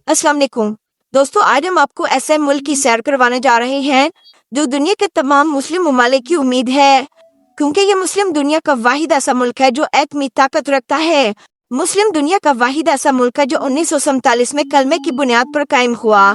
अस्सलाम वालेकुम दोस्तों, आज हम आपको ऐसे मुल्क की सैर करवाने जा रहे हैं जो दुनिया के तमाम मुस्लिम ममालिक की उम्मीद है, क्योंकि ये मुस्लिम दुनिया का वाहिद ऐसा मुल्क है जो एटमी ताकत रखता है। मुस्लिम दुनिया का वाहिद ऐसा मुल्क है जो 1947 में कलमे की बुनियाद पर कायम हुआ।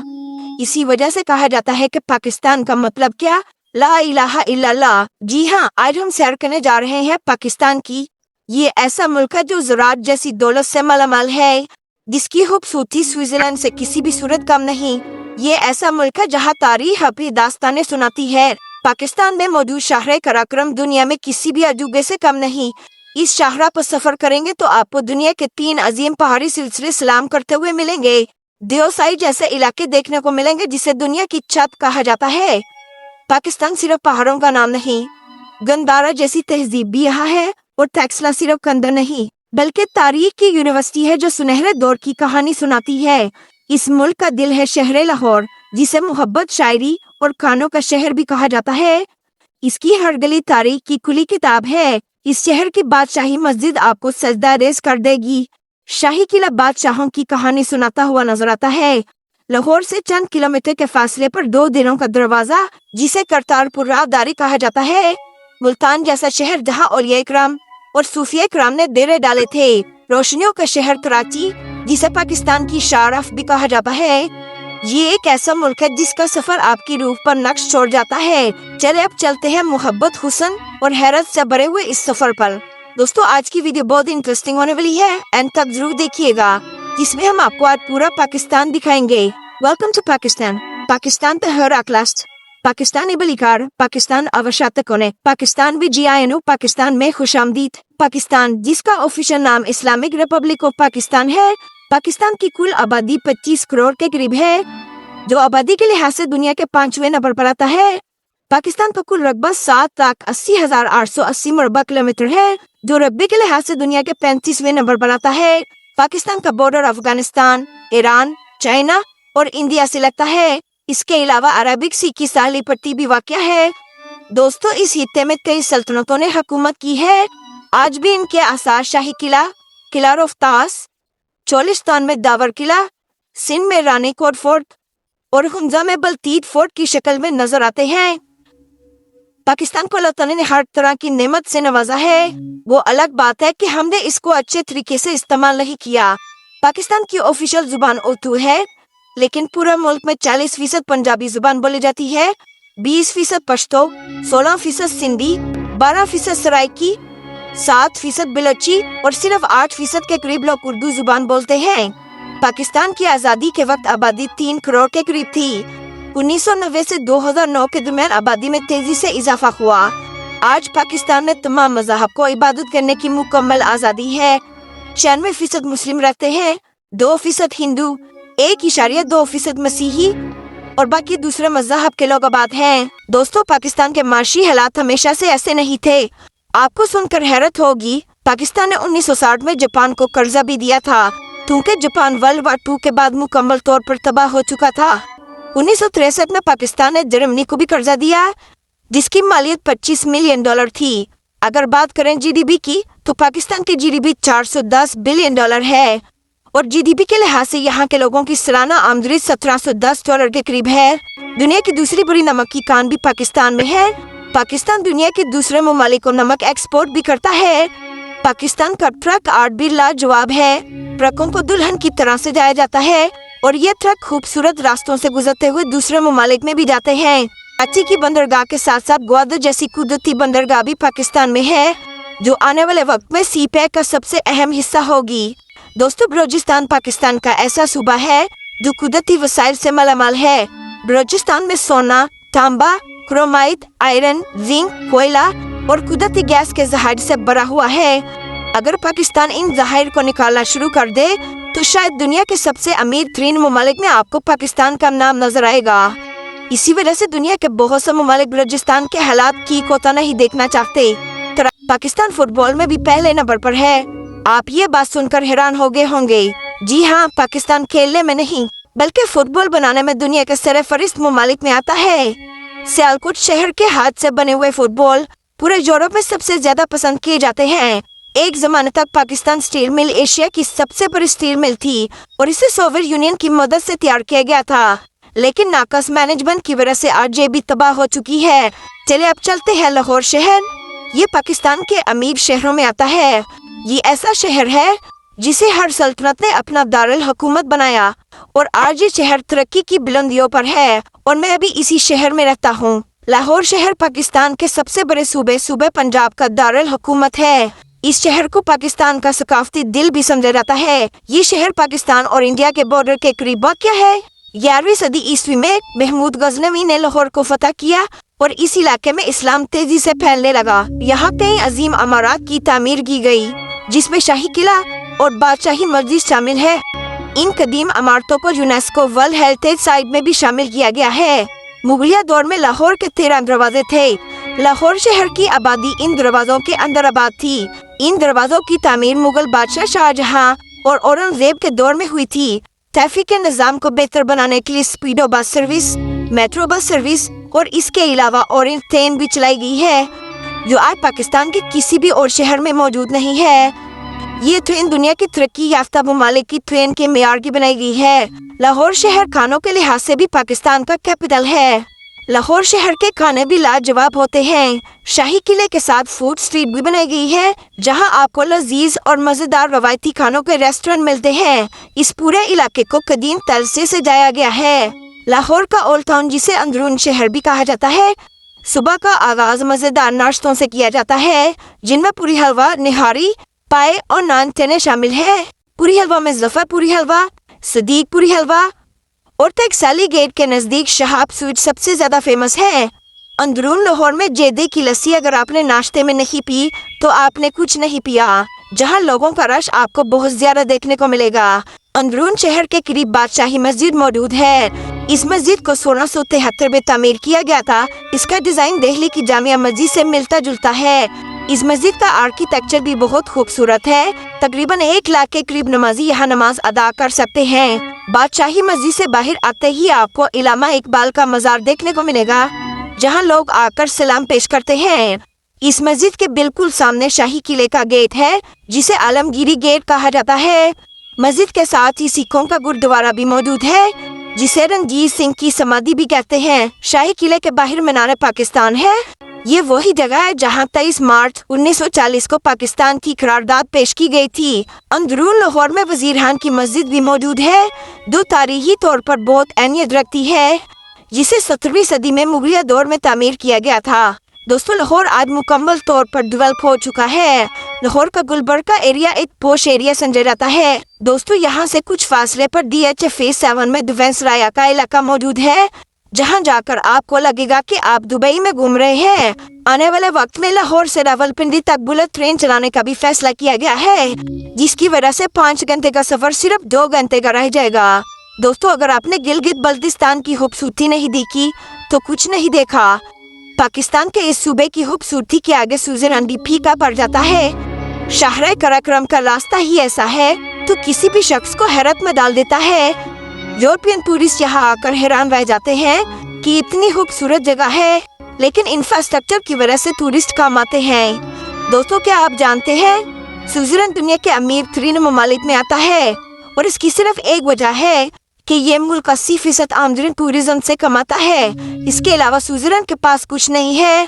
इसी वजह से कहा जाता है कि पाकिस्तान का मतलब क्या, ला इलाहा इल्लल्लाह। जी हाँ, आज हम सैर करने जा रहे हैं पाकिस्तान की। ये ऐसा मुल्क है जो ज़राअत जैसी दौलत से मालामाल है, जिसकी खूबसूरती स्विट्जरलैंड से किसी भी सूरत कम नहीं। ये ऐसा मुल्क है जहाँ तारीख अपनी दास्तानें सुनाती है। पाकिस्तान में मौजूद शाहरा कराक्रम दुनिया में किसी भी अजूबे से कम नहीं। इस शाहरा पर सफर करेंगे तो आपको दुनिया के 3 अजीम पहाड़ी सिलसिले सलाम करते हुए मिलेंगे। देओसाई जैसे इलाके देखने को मिलेंगे जिसे दुनिया की छत कहा जाता है। पाकिस्तान सिर्फ पहाड़ों का नाम नहीं, गंदारा जैसी तहजीब भी यहाँ है, और टैक्सला सिर्फ कंदर नहीं बल्कि तारीख की यूनिवर्सिटी है जो सुनहरे दौर की कहानी सुनाती है। इस मुल्क का दिल है शहर लाहौर, जिसे मोहब्बत, शायरी और खानों का शहर भी कहा जाता है। इसकी हर गली तारीख की खुली किताब है। इस शहर की बादशाही मस्जिद आपको सजदा रेज कर देगी। शाही किला बादशाहों की कहानी सुनाता हुआ नजर आता है। लाहौर से चंद किलोमीटर के फासले पर 2 दिलों का दरवाजा, जिसे करतारपुर राहदारी कहा जाता है। मुल्तान जैसा शहर जहाँ औलिया इकराम और सूफिया इकराम ने डेरे डाले थे। रोशनियों का शहर कराची, जिसे पाकिस्तान की शारफ भी कहा जाता है। ये एक ऐसा मुल्क है जिसका सफर आपकी रूह पर नक्श छोड़ जाता है। चले अब चलते हैं मोहब्बत, हुस्न और हैरत से भरे हुए इस सफर पर। दोस्तों, आज की वीडियो बहुत इंटरेस्टिंग होने वाली है, एंड तक जरूर देखिएगा, जिसमें हम आपको आज पूरा पाकिस्तान दिखाएंगे। Welcome to Pakistan. पाकिस्तान पे हर अक्लास्ट, पाकिस्तान इबलिकार, पाकिस्तान अवशातकों, पाकिस्तान विजियानु, पाकिस्तान में खुशामदीद। पाकिस्तान, जिसका ऑफिशियल नाम इस्लामिक रिपब्लिक ऑफ पाकिस्तान है, पाकिस्तान की कुल आबादी 25 करोड़ के करीब है, जो आबादी के लिहाज से दुनिया के 5वें नंबर पर आता है। पाकिस्तान का कुल रकबा 7,80,880 मुरबा किलोमीटर है, जो रकबे के लिहाज से दुनिया के 35वें नंबर पर आता है। पाकिस्तान का बॉर्डर अफगानिस्तान, ईरान, चाइना और इंडिया से लगता है। इसके अलावा अरबिक सी की साहली पट्टी भी वाक़या है। दोस्तों, इस खित्ते में कई सल्तनतों ने हुकूमत की है। आज भी इनके आसार शाही किला, किला रोहतास, चोलिस्तान में दावर किला, सिंध में रानी कोट फोर्ट और हुंजा में बलतीत फोर्ट की शक्ल में नजर आते हैं। पाकिस्तान को अल्लाह ताला ने हर तरह की नेमत से नवाजा है। वो अलग बात है कि हमने इसको अच्छे तरीके से इस्तेमाल नहीं किया। पाकिस्तान की ऑफिशियल जुबान उर्दू है, लेकिन पूरा मुल्क में 40% पंजाबी जुबान बोली जाती है, 20% पश्तो, 16% सिंधी, 12% सराइकी, 7% बिलोची और सिर्फ 8% के करीब लोग उर्दू जुबान बोलते हैं। पाकिस्तान की आज़ादी के वक्त आबादी 3 करोड़ के करीब थी। 1990 से 2009 के दरमियान आबादी में तेजी से इजाफा हुआ। आज पाकिस्तान में तमाम मज़हब को इबादत करने की मुकम्मल आज़ादी है। 96% मुस्लिम रहते हैं, 2% हिंदू, 1.2% मसीही और बाकी दूसरे मज़हब के लोग आबाद हैं। दोस्तों, पाकिस्तान के माशी हालात हमेशा से ऐसे नहीं थे। आपको सुनकर हैरत होगी, पाकिस्तान ने 1960 में जापान को कर्जा भी दिया था, क्योंकि जापान वर्ल्ड वार 2 के बाद मुकम्मल तौर पर तबाह हो चुका था। 1963 में पाकिस्तान ने जर्मनी को भी कर्जा दिया, जिसकी मालियत $25 मिलियन थी। अगर बात करें जीडीपी की, तो पाकिस्तान की जीडीपी $410 बिलियन है, और जीडीपी के लिहाज से यहाँ के लोगों की सालाना आमदनी $1710 के करीब है। दुनिया की दूसरी बड़ी नमक की कान भी पाकिस्तान में है। पाकिस्तान दुनिया के दूसरे ममालिक को नमक एक्सपोर्ट भी करता है। पाकिस्तान का ट्रक आर्ट भी लाजवाब है। ट्रकों को दुल्हन की तरह से जाया जाता है, और ये ट्रक खूबसूरत रास्तों से गुजरते हुए दूसरे ममालिक में भी जाते हैं। कराची की बंदरगाह के साथ साथ ग्वादर जैसी कुदरती बंदरगाह भी पाकिस्तान में है, जो आने वाले वक्त में सी पैक का सबसे अहम हिस्सा होगी। दोस्तों, बलूचिस्तान पाकिस्तान का ऐसा सूबा है जो कुदरती वसाइल से मालामाल है। बलूचिस्तान में सोना, तांबा, क्रोमाइट, आयरन, जिंक, कोयला और कुदरती गैस के जहाज से भरा हुआ है। अगर पाकिस्तान इन जहाज को निकालना शुरू कर दे तो शायद दुनिया के सबसे अमीर 3 ममालिक में आपको पाकिस्तान का नाम नजर आएगा। इसी वजह से दुनिया के बहुत से ममालिक बलूचिस्तान के हालात की कोता नहीं देखना चाहते। पाकिस्तान फुटबॉल में भी पहले नंबर पर है। आप ये बात सुनकर हैरान हो गए होंगे। जी हाँ, पाकिस्तान खेलने में नहीं बल्कि फुटबॉल बनाने में दुनिया के सरफहरिस्त ममालिक में आता है। सियालकोट शहर के हाथ से बने हुए फुटबॉल पूरे यूरोप में सबसे ज्यादा पसंद किए जाते हैं। ایک زمانے تک پاکستان اسٹیل مل ایشیا کی سب سے بڑی اسٹیل مل تھی اور اسے سوویت یونین کی مدد سے تیار کیا گیا تھا، لیکن ناقص مینجمنٹ کی وجہ سے آج یہ بھی تباہ ہو چکی ہے۔ چلے اب چلتے ہیں لاہور شہر۔ یہ پاکستان کے امیر شہروں میں آتا ہے۔ یہ ایسا شہر ہے جسے ہر سلطنت نے اپنا دارالحکومت بنایا اور آج یہ شہر ترقی کی بلندیوں پر ہے اور میں ابھی اسی شہر میں رہتا ہوں۔ لاہور شہر پاکستان کے سب سے بڑے صوبے پنجاب کا دارالحکومت ہے۔ اس شہر کو پاکستان کا ثقافتی دل بھی سمجھا جاتا ہے۔ یہ شہر پاکستان اور انڈیا کے بارڈر کے قریب واقع ہے۔ 11ویں صدی عیسوی میں محمود غزنوی نے لاہور کو فتح کیا اور اس علاقے میں اسلام تیزی سے پھیلنے لگا۔ یہاں کئی عظیم عمارات کی تعمیر کی گئی جس میں شاہی قلعہ اور بادشاہی مسجد شامل ہے۔ ان قدیم عمارتوں کو یونیسکو ورلڈ ہیریٹیج سائٹ میں بھی شامل کیا گیا ہے۔ مغلیہ دور میں لاہور کے 13 دروازے تھے۔ لاہور شہر کی آبادی ان دروازوں کے اندر آباد تھی۔ ان دروازوں کی تعمیر مغل بادشاہ شاہجہاں اور اورنگزیب کے دور میں ہوئی تھی۔ ٹریفک کے نظام کو بہتر بنانے کے لیے speedo bus service, metro bus service اور اس کے علاوہ اورنج ٹرین بھی چلائی گئی ہے جو آج پاکستان کے کسی بھی اور شہر میں موجود نہیں ہے۔ یہ ٹرین دنیا کی ترقی یافتہ ممالک کی ٹرین کے معیار کی بنائی گئی ہے۔ لاہور شہر کھانوں کے لحاظ سے بھی پاکستان کا کیپٹل ہے۔ لاہور شہر کے کھانے بھی لاجواب ہوتے ہیں۔ شاہی قلعے کے ساتھ فوڈ اسٹریٹ بھی بنائی گئی ہے جہاں آپ کو لذیذ اور مزیدار روایتی کھانوں کے ریسٹورنٹ ملتے ہیں۔ اس پورے علاقے کو قدیم طرز سے سجایا گیا ہے۔ لاہور کا اولڈ ٹاؤن جسے اندرون شہر بھی کہا جاتا ہے، صبح کا آغاز مزیدار ناشتوں سے کیا جاتا ہے جن میں پوری حلوہ، نہاری، پائے اور نان تنے شامل ہیں۔ پوری حلوہ میں ظفر پوری حلوہ، صدیق پوری حلوہ اور ٹیکسالی گیٹ کے نزدیک شہاب سویٹ سب سے زیادہ فیمس ہے۔ اندرون لاہور میں جیدے کی لسی اگر آپ نے ناشتے میں نہیں پی تو آپ نے کچھ نہیں پیا، جہاں لوگوں کا رش آپ کو بہت زیادہ دیکھنے کو ملے گا۔ اندرون شہر کے قریب بادشاہی مسجد موجود ہے۔ اس مسجد کو 1673 میں تعمیر کیا گیا تھا۔ اس کا ڈیزائن دہلی کی جامع مسجد سے ملتا جلتا ہے۔ اس مسجد کا آرکیٹیکچر بھی بہت خوبصورت ہے۔ تقریباً 1 لاکھ کے قریب نمازی یہاں نماز ادا کر سکتے ہیں۔ بادشاہی مسجد سے باہر آتے ہی آپ کو علامہ اقبال کا مزار دیکھنے کو ملے گا جہاں لوگ آ کر سلام پیش کرتے ہیں۔ اس مسجد کے بالکل سامنے شاہی قلعے کا گیٹ ہے جسے عالمگیری گیٹ کہا جاتا ہے۔ مسجد کے ساتھ ہی سکھوں کا گردوارہ بھی موجود ہے جسے رنجیت سنگھ کی سمادھی بھی کہتے ہیں۔ شاہی قلعے کے باہر مینار پاکستان ہے۔ یہ وہی جگہ ہے جہاں 23 مارچ 1940 کو پاکستان کی قرارداد پیش کی گئی تھی۔ اندرون لاہور میں وزیر خان کی مسجد بھی موجود ہے جو تاریخی طور پر بہت اہمیت رکھتی ہے، جسے 17ویں صدی میں مغلیہ دور میں تعمیر کیا گیا تھا۔ دوستو لاہور آج مکمل طور پر ڈیولپ ہو چکا ہے۔ لاہور کا گلبرگ کا ایریا ایک پوش ایریا سمجھا جاتا ہے۔ دوستو یہاں سے کچھ فاصلے پر DH فیز 7 میں ڈیفنس رایا کا علاقہ موجود ہے جہاں جا کر آپ کو لگے گا کہ آپ دبئی میں گھوم رہے ہیں۔ آنے والے وقت میں لاہور سے راولپنڈی تک بلٹ ٹرین چلانے کا بھی فیصلہ کیا گیا ہے جس کی وجہ سے 5 گھنٹے کا سفر صرف 2 گھنٹے کا رہ جائے گا۔ دوستو اگر آپ نے گلگت بلتستان کی خوبصورتی نہیں دیکھی تو کچھ نہیں دیکھا۔ پاکستان کے اس صوبے کی خوبصورتی کے آگے سوئٹزرلینڈ بھی پھیکا پڑ جاتا ہے۔ شاہراہ قراقرم کا راستہ ہی ایسا ہے تو کسی بھی شخص کو حیرت میں ڈال دیتا ہے۔ یورپین ٹورسٹ یہاں آ کر حیران رہ جاتے ہیں کہ اتنی خوبصورت جگہ ہے، لیکن انفراسٹرکچر کی وجہ سے ٹورسٹ کم آتے ہیں۔ دوستو کیا آپ جانتے ہیں سوئٹزرلینڈ دنیا کے امیر ترین ممالک میں آتا ہے اور اس کی صرف ایک وجہ ہے کہ یہ ملک 80% آمدنی ٹورزم سے کماتا ہے۔ اس کے علاوہ سوئٹزرلینڈ کے پاس کچھ نہیں ہے،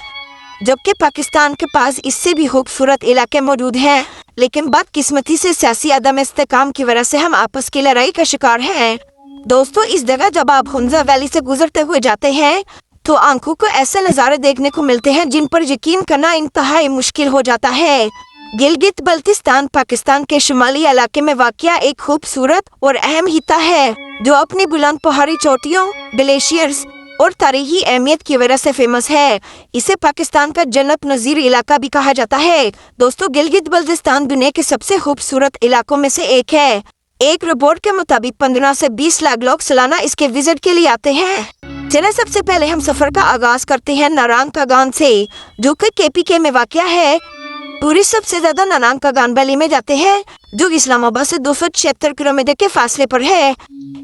جبکہ پاکستان کے پاس اس سے بھی خوبصورت علاقے موجود ہیں، لیکن بدقسمتی سے سیاسی عدم استحکام کی وجہ سے ہم آپس کی لڑائی کا شکار ہیں۔ دوستو اس جگہ جب آپ ہنزا ویلی سے گزرتے ہوئے جاتے ہیں تو آنکھوں کو ایسے نظارے دیکھنے کو ملتے ہیں جن پر یقین کرنا انتہائی مشکل ہو جاتا ہے۔ گلگت بلتستان پاکستان کے شمالی علاقے میں واقع ایک خوبصورت اور اہم خطہ ہے جو اپنی بلند پہاڑی چوٹیوں، گلیشیئرز اور تاریخی اہمیت کی وجہ سے فیمس ہے۔ اسے پاکستان کا جنت نظیر علاقہ بھی کہا جاتا ہے۔ دوستو گلگت بلتستان دنیا کے سب سے خوبصورت علاقوں میں سے ایک ہے۔ ایک رپورٹ کے مطابق 15 سے 20 لاکھ لوگ سالانہ اس کے وزٹ کے لیے آتے ہیں۔ چلے سب سے پہلے ہم سفر کا آغاز کرتے ہیں نارانگ کا گان سے جو کہ KPK میں واقع ہے۔ टूरिस्ट सबसे ज्यादा नारायण कागान वैली में जाते हैं, जो इस्लामाबाद से 276 किलोमीटर के फासले पर है।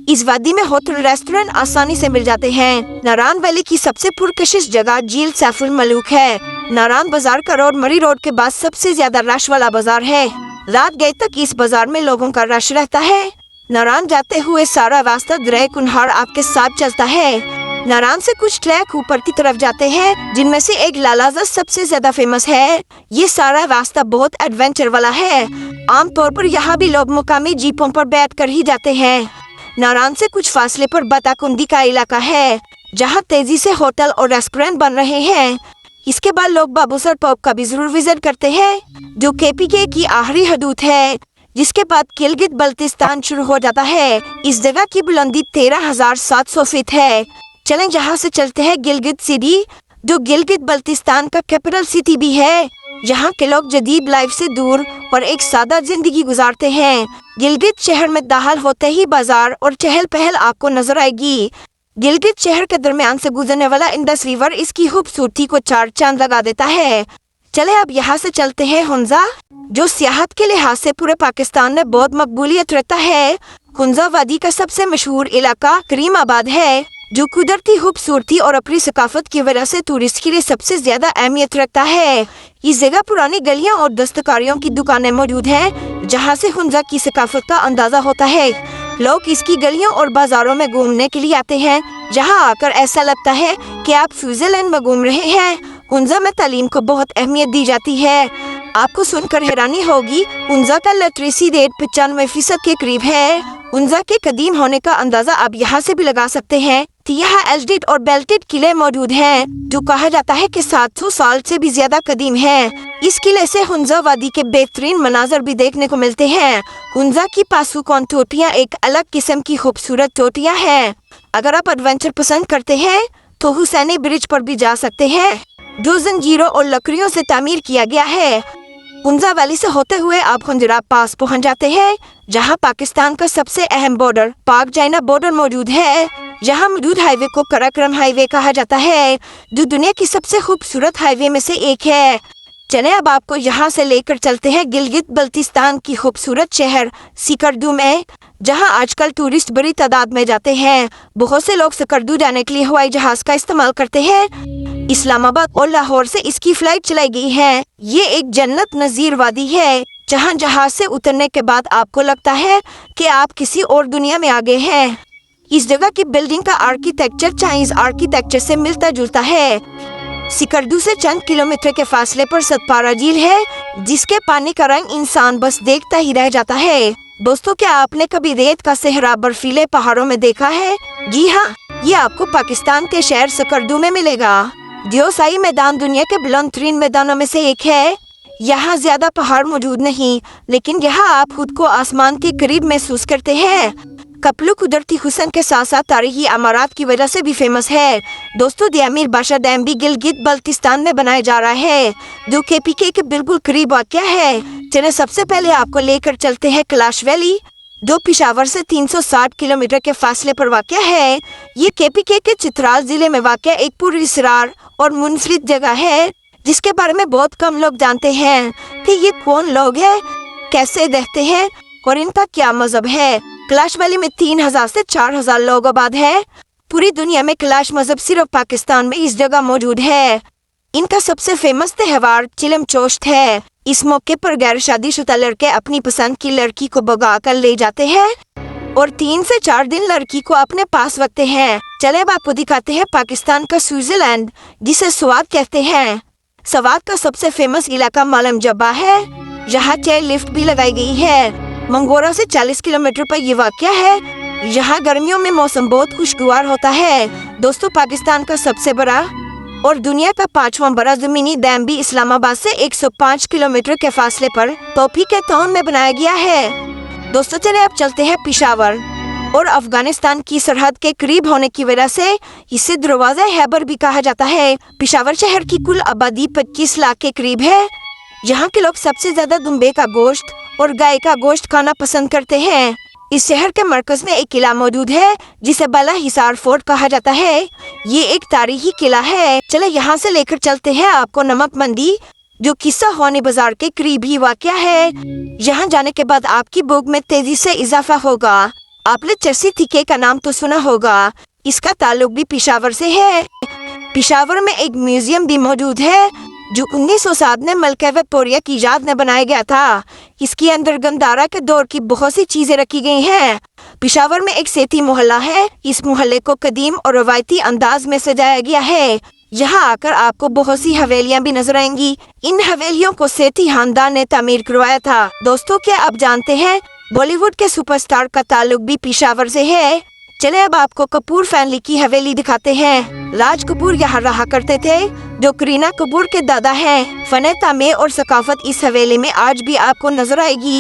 इस वादी में होटल रेस्टोरेंट आसानी से मिल जाते हैं। नारायण वैली की सबसे पुरकशिश जगह झील सैफुल मलूक है। नारायण बाजार करोड़ मरी रोड के बाद सबसे ज्यादा रश वाला बाजार है। रात गए तक इस बाजार में लोगों का रश रहता है। नारायण जाते हुए सारा रास्ता दरिया कुन्हार आपके साथ चलता है। नारायण से कुछ ट्रैक ऊपर की तरफ जाते हैं, जिनमें से एक लालाजा सबसे ज्यादा फेमस है। ये सारा रास्ता बहुत एडवेंचर वाला है। आमतौर पर यहाँ भी लोग मुकामी जीपों पर बैठ कर ही जाते हैं। नारायण से कुछ फासले पर बताकुंडी का इलाका है, जहाँ तेजी से होटल और रेस्टोरेंट बन रहे हैं। इसके बाद लोग बाबूसर पब का भी जरूर विजिट करते हैं, जो केपीके की आखिरी हदूद है, जिसके बाद गिलगित बल्तिस्तान शुरू हो जाता है। इस जगह की बुलंदी 13,700 फीट है। चलें जहाँ से चलते हैं गिलगित सिटी, जो गिलगित बल्तिस्तान का कैपिटल सिटी भी है। यहाँ के लोग जदीद लाइफ से दूर और एक सादा जिंदगी गुजारते हैं। गिलगित शहर में दाखिल होते ही बाजार और चहल पहल आपको नजर आएगी। गिलगित शहर के दरमियान से गुजरने वाला इंडस रिवर इसकी खूबसूरती को चार चांद लगा देता है। चले अब यहाँ से चलते हैं हुंजा, जो सियाहत के लिहाज से पूरे पाकिस्तान में बहुत मकबूलियत रखता है। हुंजा वादी का सबसे मशहूर इलाका करीमाबाद है, जो कुदरती खूबसूरती और अपनी सकाफत की वजह से टूरिस्ट के लिए सबसे ज्यादा अहमियत रखता है। इस जगह पुरानी गलियां और दस्तकारियों की दुकानें मौजूद हैं, जहां से हुंजा की सकाफत का अंदाजा होता है। लोग इसकी गलियों और बाजारों में घूमने के लिए आते हैं, जहां आकर ऐसा लगता है कि आप स्विट्जरलैंड में घूम रहे हैं। हुंजा में तालीम को बहुत अहमियत दी जाती है। आपको सुनकर हैरानी होगी, हुंजा का लिटरेसी रेट 95% के करीब है। हुंजा के कदीम होने का अंदाजा आप यहाँ से भी लगा सकते हैं। यहाँ एल्डेड और बेल्टेड किले मौजूद हैं, जो कहा जाता है कि 700 साल से भी ज्यादा कदीम है। इस किले से हुंजा वादी के बेहतरीन मनाजर भी देखने को मिलते हैं। हुंजा की पासुकौन टोटियाँ एक अलग किस्म की खूबसूरत टोटियाँ हैं। अगर आप एडवेंचर पसंद करते हैं तो हुसैनी ब्रिज पर भी जा सकते हैं, जो जंजीरों और लकड़ियों से तामीर किया गया है। हुंजा वैली से होते हुए आप हुंजरा पास पहुंच जाते हैं, जहां पाकिस्तान का सबसे अहम बॉर्डर पाक चाइना बॉर्डर मौजूद है। जहां मौजूद हाईवे को कराक्रम हाईवे कहा जाता है, जो दुनिया की सबसे खूबसूरत हाईवे में से एक है। चलें अब आपको यहां से लेकर चलते हैं गिलगित बल्तिस्तान की खूबसूरत शहर सिकरदू में, जहां आजकल टूरिस्ट बड़ी तादाद में जाते हैं। बहुत से लोग सिकरदू जाने के लिए हवाई जहाज का इस्तेमाल करते हैं। इस्लामाबाद और लाहौर से इसकी फ्लाइट चलाई गई है। ये एक जन्नत नजीर वादी है, जहां जहाज से उतरने के बाद आपको लगता है कि आप किसी और दुनिया में आ गए हैं। इस जगह की बिल्डिंग का आर्किटेक्चर चाइनीज आर्किटेक्चर से मिलता जुलता है। सिकरदू से चंद किलोमीटर के फासले पर सतपारा झील है, जिसके पानी का रंग इंसान बस देखता ही रह जाता है। दोस्तों, क्या आपने कभी रेत का सहरा बर्फीले पहाड़ों में देखा है? जी हाँ, ये आपको पाकिस्तान के शहर सिकरदू में मिलेगा। दियोसाई मैदान दुनिया के बुलंद तरीन मैदानों में से एक है। यहाँ ज्यादा पहाड़ मौजूद नहीं, लेकिन यहाँ आप खुद को आसमान के करीब महसूस करते हैं। कपलू कुदरती हुस्न के साथ साथ तारीखी इमारत की वजह से भी फेमस है। दोस्तों, दियामिर बादशाह डैम भी गिलगित बल्तिस्तान में बनाया जा रहा है, जो केपीके के बिल्कुल करीब वाक़या है। चलिए सबसे पहले आपको लेकर चलते हैं कैलाश वैली, जो पिशावर से 360 किलोमीटर के फासले पर वाक़या है। ये केपीके के चित्राल जिले में वाक़या एक पुरअसरार और मुनफरिद जगह है, जिसके बारे में बहुत कम लोग जानते हैं कि ये कौन लोग हैं, कैसे रहते हैं और इनका क्या मजहब है। कैलाश वैली में 3000 से 4000 लोग आबाद है। पूरी दुनिया में कैलाश मजहब सिर्फ पाकिस्तान में इस जगह मौजूद है। इनका सबसे फेमस त्योहार चिलम चोश्त है। इस मौके पर गैर शादीशुदा लड़के अपनी पसंद की लड़की को भगा कर ले जाते हैं और 3 से 4 दिन लड़की को अपने पास रखते हैं। चले अब आपको दिखाते हैं पाकिस्तान का स्विट्जरलैंड, जिसे स्वात कहते हैं। स्वात का सबसे फेमस इलाका मालम जब्बा है, जहाँ चेयर लिफ्ट भी लगाई गई है। मंगोरा से 40 किलोमीटर पर ये वाक़या है। यहाँ गर्मियों में मौसम बहुत खुशगवार होता है। दोस्तों, पाकिस्तान का सबसे बड़ा और दुनिया का 5वां बड़ा ज़मीनी डैम भी इस्लामाबाद से 105 किलोमीटर के फासले पर तोपी के टाउन में बनाया गया है। दोस्तों, चले अब चलते हैं पिशावर, और अफगानिस्तान की सरहद के करीब होने की वजह से इसे दरवाजा हैबर भी कहा जाता है। पिशावर शहर की कुल आबादी 25 लाख के करीब है। यहाँ के लोग सबसे ज्यादा दुम्बे का गोश्त और गाय का गोश्त खाना पसंद करते हैं। इस शहर के मरकज में एक किला मौजूद है, जिसे बाला हिसार फोर्ट कहा जाता है। ये एक तारीखी किला है। चले यहाँ से लेकर चलते हैं आपको नमक मंडी, जो किस्सा ख्वानी बाजार के करीब ही वाक़या है। यहाँ जाने के बाद आपकी भूख में तेजी से इजाफा होगा। आपने चरसी तीखे का नाम तो सुना होगा, इसका ताल्लुक भी पेशावर से है। पेशावर में एक म्यूजियम भी मौजूद है जो 1907 में मलका विक्टोरिया की याद में बनाया गया था। इसके अंदर गंधारा के दौर की बहुत सी चीजें रखी गई हैं। पेशावर में एक सेठी मोहल्ला है। इस मोहल्ले को कदीम और रवायती अंदाज में सजाया गया है। यहाँ आकर आपको बहुत सी हवेलियाँ भी नजर आएंगी। इन हवेलियों को सेठी खानदान ने तामीर करवाया था। दोस्तों, क्या आप जानते हैं बॉलीवुड के सुपरस्टार का ताल्लुक भी पेशावर से है? चले अब आपको कपूर फैमिली की हवेली दिखाते हैं। राज कपूर यहाँ रहा करते थे, जो करीना कपूर के दादा हैं। फन तामीर और सकाफत इस हवेली में आज भी आपको नजर आएगी।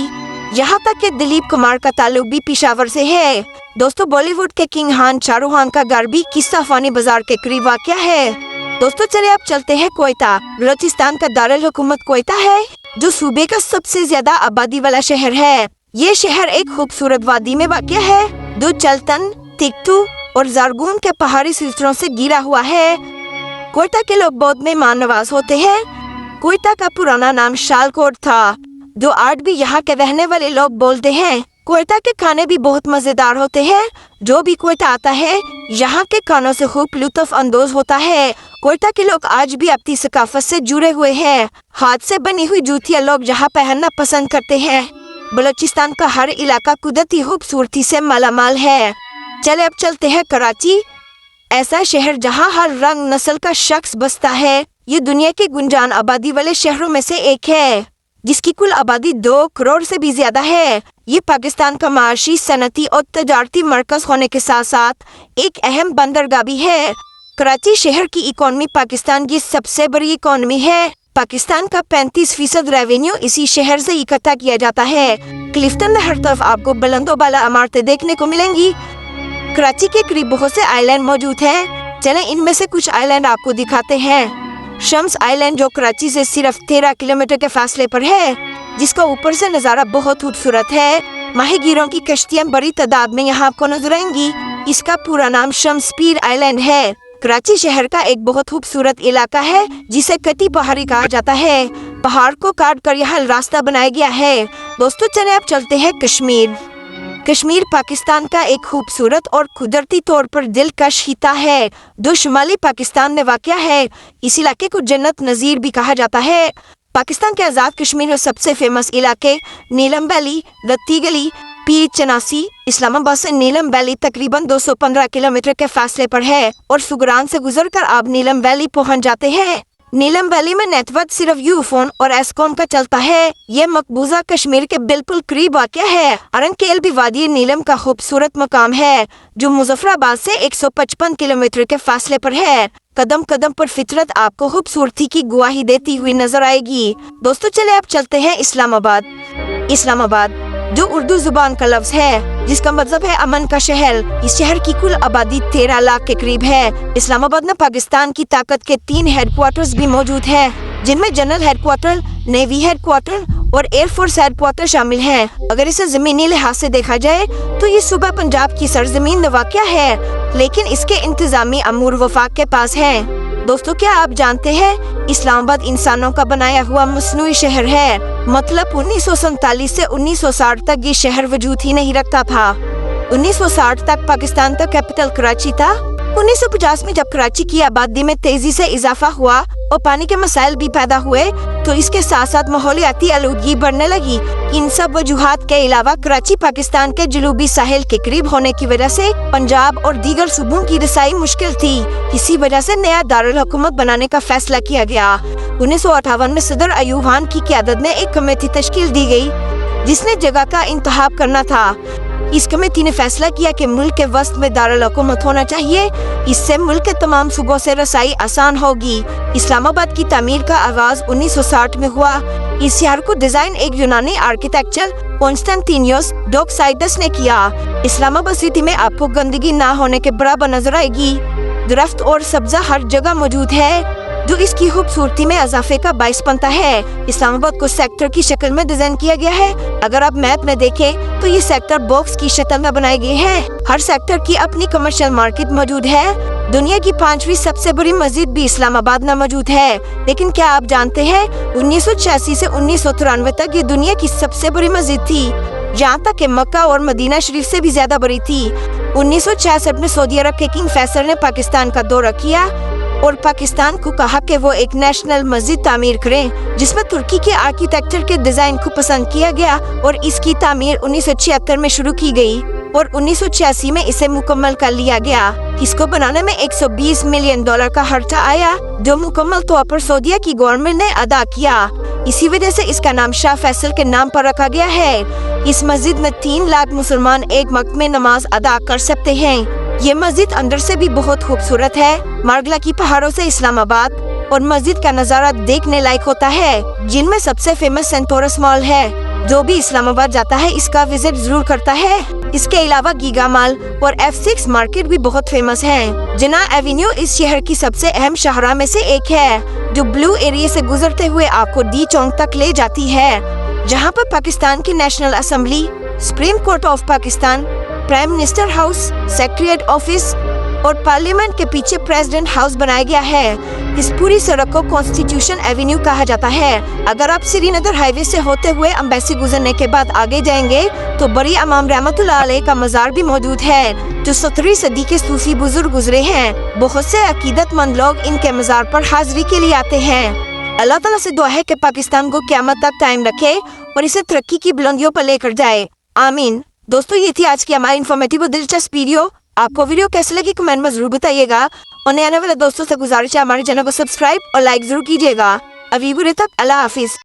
यहाँ तक कि दिलीप कुमार का ताल्लुक भी पेशावर से है। दोस्तों, बॉलीवुड के किंग खान शाहरुख खान का घर भी किस्सा ख्वानी बाजार के करीब वाक़या है। दोस्तों, चले अब चलते हैं कोयटा। बलोचिस्तान का दारुल हुकूमत कोयटा है, जो सूबे का सबसे ज्यादा आबादी वाला शहर है। ये शहर एक खूबसूरत वादी में वाक़या है, जो चलतन, तिकतू और जारगून के पहाड़ी सिलसिलों से घिरा हुआ है। कोयटा के लोग बहुत मेहमान नवाज होते हैं। कोयटा का पुराना नाम शालकोट था, जो आज भी यहाँ के रहने वाले लोग बोलते हैं। कोयटा के खाने भी बहुत मजेदार होते हैं। जो भी कोयटा आता है, यहाँ के खानों से खूब लुत्फ अंदोज होता है। कोयटा के लोग आज भी अपनी सकाफत से जुड़े हुए हैं। हाथ से बनी हुई जूतियाँ लोग यहाँ पहनना पसंद करते हैं। बलोचिस्तान का हर इलाका कुदरती खूबसूरती से मालामाल है। चले अब चलते हैं कराची, ऐसा शहर जहाँ हर रंग नस्ल का शख्स बसता है। ये दुनिया के गुंजान आबादी वाले शहरों में से एक है, जिसकी कुल आबादी 2 करोड़ से भी ज्यादा है। ये पाकिस्तान का माशी, सनती और तजारती मरकज होने के साथ साथ एक अहम बंदरगाह भी है। कराची शहर की इकोनॉमी पाकिस्तान की सबसे बड़ी इकोनॉमी है। पाकिस्तान का 35% रेवेन्यू इसी शहर से इकट्ठा किया जाता है। क्लिफ्टन में हर तरफ आपको बुलंदो बाला इमारतें देखने को मिलेंगी। कराची के करीब बहुत से आइलैंड मौजूद हैं। चलें इनमें से कुछ आइलैंड आपको दिखाते हैं। शम्स आइलैंड, जो कराची से सिर्फ 13 किलोमीटर के फासले पर है, जिसका ऊपर से नज़ारा बहुत खूबसूरत है। माहीगीरों की कश्तियाँ बड़ी तादाद में यहाँ आपको नजर आएंगी। इसका पूरा नाम शम्स पीर आइलैंड है। कराची शहर का एक बहुत खूबसूरत इलाका है, जिसे कटी पहाड़ी कहा जाता है। पहाड़ को काट कर यहाँ रास्ता बनाया गया है। दोस्तों, चले अब चलते हैं कश्मीर। कश्मीर पाकिस्तान का एक खूबसूरत और कुदरती तौर पर दिलकश खिता है, जो शुमाली पाकिस्तान में वाक़या है। इस इलाके को जन्नत नज़ीर भी कहा जाता है। पाकिस्तान के आज़ाद कश्मीर में सबसे फेमस इलाके नीलम वैली, रत्ती गली, पीर चनासी। इस्लामाबाद से नीलम वैली तकरीबन 215 किलोमीटर के फासले पर है और सुगरान से गुजरकर आप नीलम वैली पहुंच जाते हैं। नीलम वैली में नेटवर्क सिर्फ यूफोन और एस्कॉम का चलता है। ये मकबूजा कश्मीर के बिल्कुल करीब वाक़या है। अरनकेल भी वादी नीलम का खूबसूरत मकाम है, जो मुजफ्फराबाद से 155 किलोमीटर के फासले पर है। कदम कदम पर फितरत आपको खूबसूरती की गवाही देती हुई नजर आएगी। दोस्तों, चले अब चलते हैं इस्लामाबाद। इस्लामाबाद, जो उर्दू जुबान का लफ्ज है, जिसका मतलब है अमन का शहर। इस शहर की कुल आबादी 13 लाख के करीब है। इस्लामाबाद में पाकिस्तान की ताकत के 3 हेडक्वार्टर्स भी मौजूद हैं, जिनमें जनरल हेडक्वार्टर, नेवी हेडक्वार्टर और एयरफोर्स हेडक्वार्टर शामिल हैं। अगर इसे जमीनी लिहाज से देखा जाए तो ये सूबा पंजाब की सरजमीन में वाक़या है, लेकिन इसके इंतजामी अमूर वफाक के पास है। दोस्तों, क्या आप जानते हैं इस्लामाबाद इंसानों का बनाया हुआ मसनूई शहर है। मतलब 1947 से 1960 तक ये शहर वजूद ही नहीं रखता था। 1960 तक पाकिस्तान का कैपिटल कराची था। 1950 में जब कराची की आबादी में तेजी से इजाफा हुआ और पानी के मसाइल भी पैदा हुए, तो इसके साथ साथ माहौलियाती आलूदगी बढ़ने लगी। इन सब वजूहात के अलावा कराची पाकिस्तान के जनूबी साहिल के करीब होने की वजह से पंजाब और दीगर सूबों की रसाई मुश्किल थी। इसी वजह से नया दारुल हुकूमत बनाने का फैसला किया गया। 1958 में सदर अयूब खान की क़यादत में एक कमेटी तश्कील दी गई, जिसने जगह का इंतखाब करना था। इस कमेटी ने फैसला किया कि मुल्क के वस्त में दारुल हुकूमत होना चाहिए। इससे मुल्क के तमाम सूबों से रसाई आसान होगी। इस्लामाबाद की तामीर का आगाज 1960 में हुआ। इस शहर को डिजाइन एक यूनानी आर्किटेक्चर कॉन्स्टेंटिनोस डोक्साइडस ने किया। इस्लामाबाद सिटी में आपको गंदगी ना होने के बराबर नजर आएगी। दरख्त और सब्जा हर जगह मौजूद है, जो इसकी खूबसूरती में इजाफे का बाइस बनता है। इस्लामाबाद को सेक्टर की शक्ल में डिजाइन किया गया है। अगर आप मैप में देखें तो ये सेक्टर बॉक्स की शक्ल में बनाए गए हैं। हर सेक्टर की अपनी कमर्शियल मार्केट मौजूद है, दुनिया की 5वीं सबसे बड़ी मस्जिद भी इस्लामाबाद में मौजूद है। लेकिन क्या आप जानते हैं 1986 से 1993 तक ये दुनिया की सबसे बड़ी मस्जिद थी, यहाँ तक कि मक्का और मदीना शरीफ से भी ज्यादा बड़ी थी। 1966 में सऊदी अरब के किंग फैसल ने पाकिस्तान का दौरा किया और पाकिस्तान को कहा कि वो एक नेशनल मस्जिद तामीर करें, जिसमें तुर्की के आर्किटेक्चर के डिजाइन को पसंद किया गया और इसकी तामीर 1976 में शुरू की गई और 1986 में इसे मुकम्मल कर लिया गया। इसको बनाने में $120 मिलियन का खर्चा आया, जो मुकम्मल तौर पर सऊदीया की गवर्नमेंट ने अदा किया। इसी वजह से इसका नाम शाह फैसल के नाम पर रखा गया है। इस मस्जिद में 3 लाख मुसलमान एक वक्त में नमाज अदा कर सकते हैं। ये मस्जिद अंदर से भी बहुत खूबसूरत है। मार्गला की पहाड़ों से इस्लामाबाद और मस्जिद का नजारा देखने लायक होता है, जिनमें सबसे फेमस सेंटोरस मॉल है। जो भी इस्लामाबाद जाता है इसका विजिट जरूर करता है। इसके अलावा गीगा मॉल और F6 मार्केट भी बहुत फेमस है। जिना एवेन्यू इस शहर की सबसे अहम शाहराह में से एक है, जो ब्लू एरिया से गुजरते हुए आपको डी चौक तक ले जाती है, जहां पर पाकिस्तान की national assembly, supreme court of Pakistan, prime minister house, secretariat office और पार्लियामेंट के पीछे प्रेसिडेंट हाउस बनाया गया है। इस पूरी सड़क को कॉन्स्टिट्यूशन एवेन्यू कहा जाता है। अगर आप श्रीनगर हाईवे से होते हुए एम्बेसी गुजरने के बाद आगे जाएंगे तो बड़ी इमाम रहमतुल्लाह अलैह का मजार भी मौजूद है, जो 17वीं सदी के सूफी बुजुर्ग गुजरे हैं। बहुत से अकीदतमंद लोग इनके मजार पर हाजिरी के लिए आते हैं। अल्लाह ताला से दुआ है कि पाकिस्तान को क़यामत तक कायम रखे और इसे तरक्की की बुलंदियों पर लेकर जाए। आमीन। दोस्तों, ये थी आज की हमारी इन्फॉर्मेटिव और दिलचस्प वीडियो। आपको वीडियो कैसे लगी कमेंट में जरूर बताइएगा और नए आने वाले दोस्तों से गुजारिश है हमारे चैनल को सब्सक्राइब और लाइक जरूर कीजिएगा। अभी बुरे तक अल्लाह हाफिज।